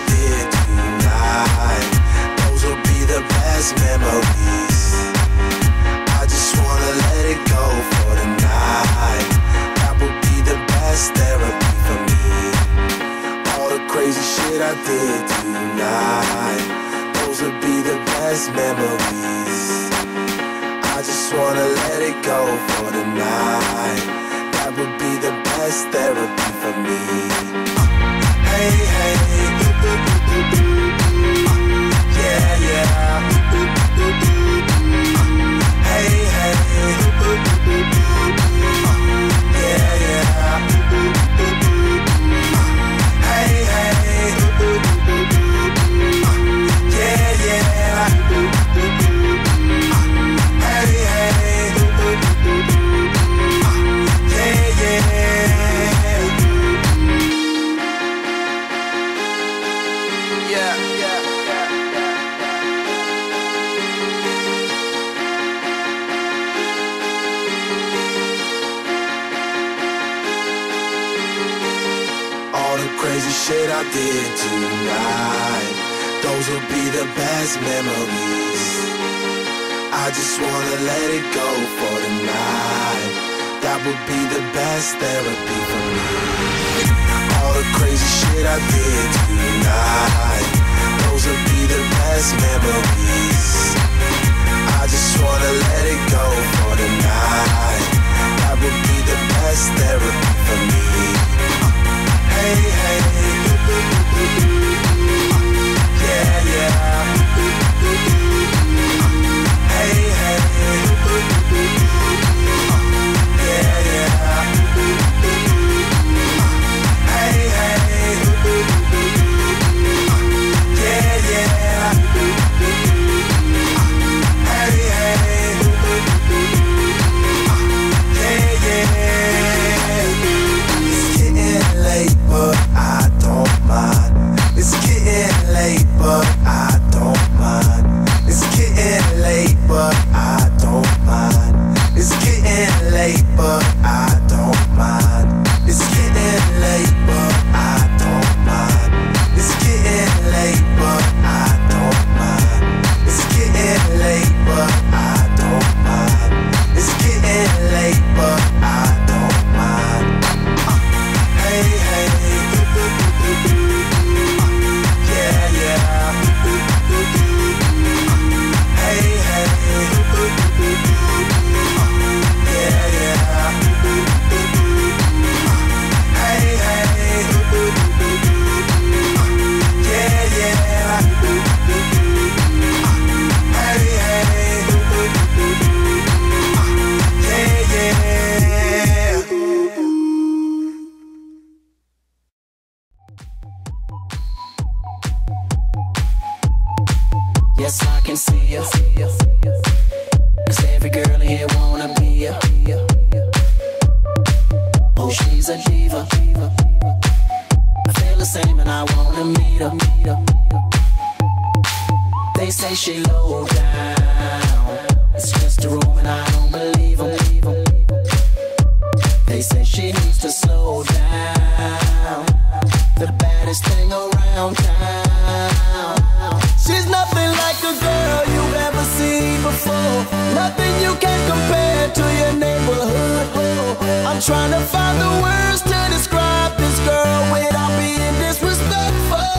did tonight, those will be the best memories. I just wanna let it go for the night. That would be the best therapy for me. All the crazy shit I did tonight, those would be the best memories. I just wanna let it go for the night. That would be the best therapy for me. Hey, hey, yeah, yeah. Hey, hey, yeah, yeah. Hey, hey, yeah, yeah. Hey, hey, yeah, yeah. Yeah, yeah, yeah, yeah. All the crazy shit I did tonight, those will be the best memories. I just wanna let it go for the night. That would be the best therapy for me. All the crazy shit I did tonight, those will be the best memories. I just wanna let it go for the night. That would be the best therapy for me. Hey, hey, yeah, yeah. Hey, hey, yeah, yeah. Hey, hey, yeah, yeah. Hey, hey, yeah, yeah. It's getting late, but I don't mind. It's getting late, but I don't mind. It's getting late, but I don't mind. It's getting late, but I don't mind. It's getting late, but I don't mind. It's getting late, but I don't mind. It's getting late, but I don't mind. It's getting late, but I don't mind. Hey, hey, yeah, yeah. Hey, hey, yeah, yeah. Hey, hey, yeah, yeah. Hey, hey, yeah, yeah. Yes, I can see ya. 'Cause every girl here wanna be ya. Oh, she's a diva. I feel the same and I wanna meet her. They say she low down. It's just a room and I don't believe them. They say she needs to slow down. The baddest thing around town. She's nothing like a girl you've ever seen before. Nothing you can compare to your neighborhood. I'm trying to find the words to describe this girl without being disrespectful.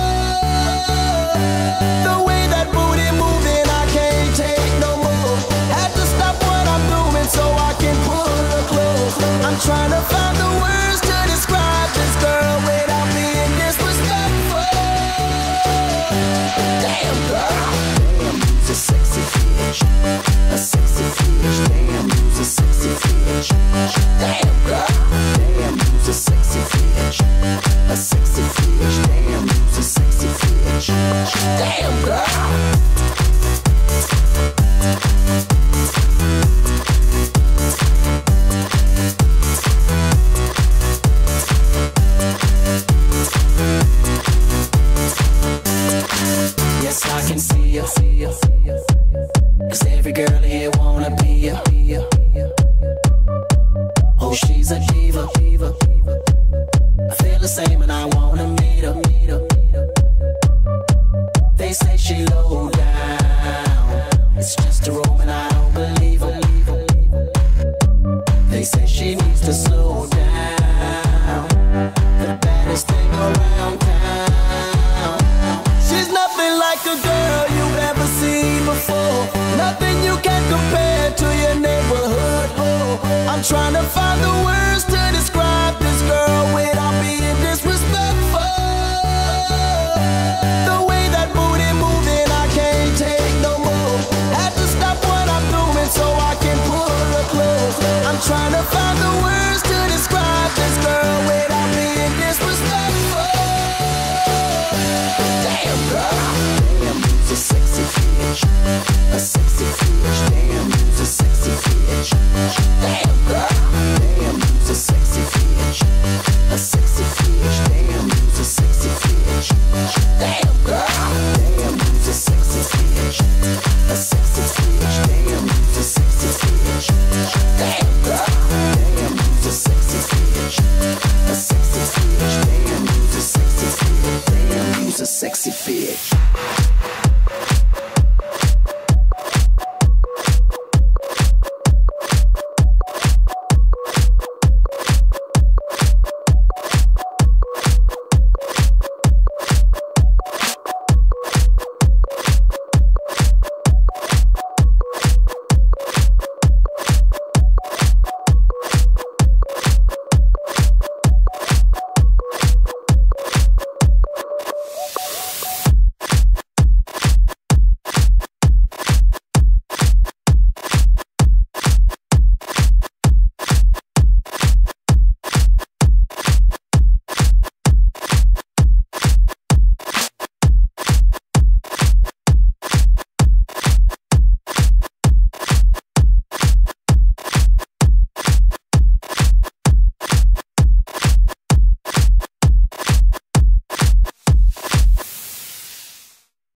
The way that booty moving, I can't take no more. Had to stop what I'm doing so I can pull her close. I'm trying to find the words to describe this girl without being disrespectful. Damn girl, damn, you's a sexy bitch, a sexy bitch. Damn, you's a sexy bitch. Damn girl, damn, you's a sexy bitch, a sexy bitch. Damn, you's a sexy bitch. Damn girl. Yes, I can see ya. 'Cause every girl here wanna be ya. Oh, she's a diva. I feel the same and I wanna meet her. They say she low down. It's just a rumor and I don't believe her. They say she needs to slow down. The baddest thing around town. She's nothing like a girl you've ever seen before. Nothing you can compare to your neighborhood. Oh, I'm trying to find the words to describe this girl without being disrespectful. The way that booty moving, I can't take no more. Had to stop what I'm doing so I can pull her close. I'm trying to find the words to describe this girl without being disrespectful. Damn girl, damn, you's a sexy bitch, a sexy bitch. Damn, you's a sexy bitch. Damn girl, damn, you's a sexy bitch, a sexy bitch. Damn, you's a sexy bitch. Damn girl, damn, you's a sexy bitch, a sexy bitch. Damn, you's a sexy bitch. Damn girl, damn, you's a sexy bitch, a sexy bitch. Damn, you's a sexy bitch. Damn, you's a sexy bitch.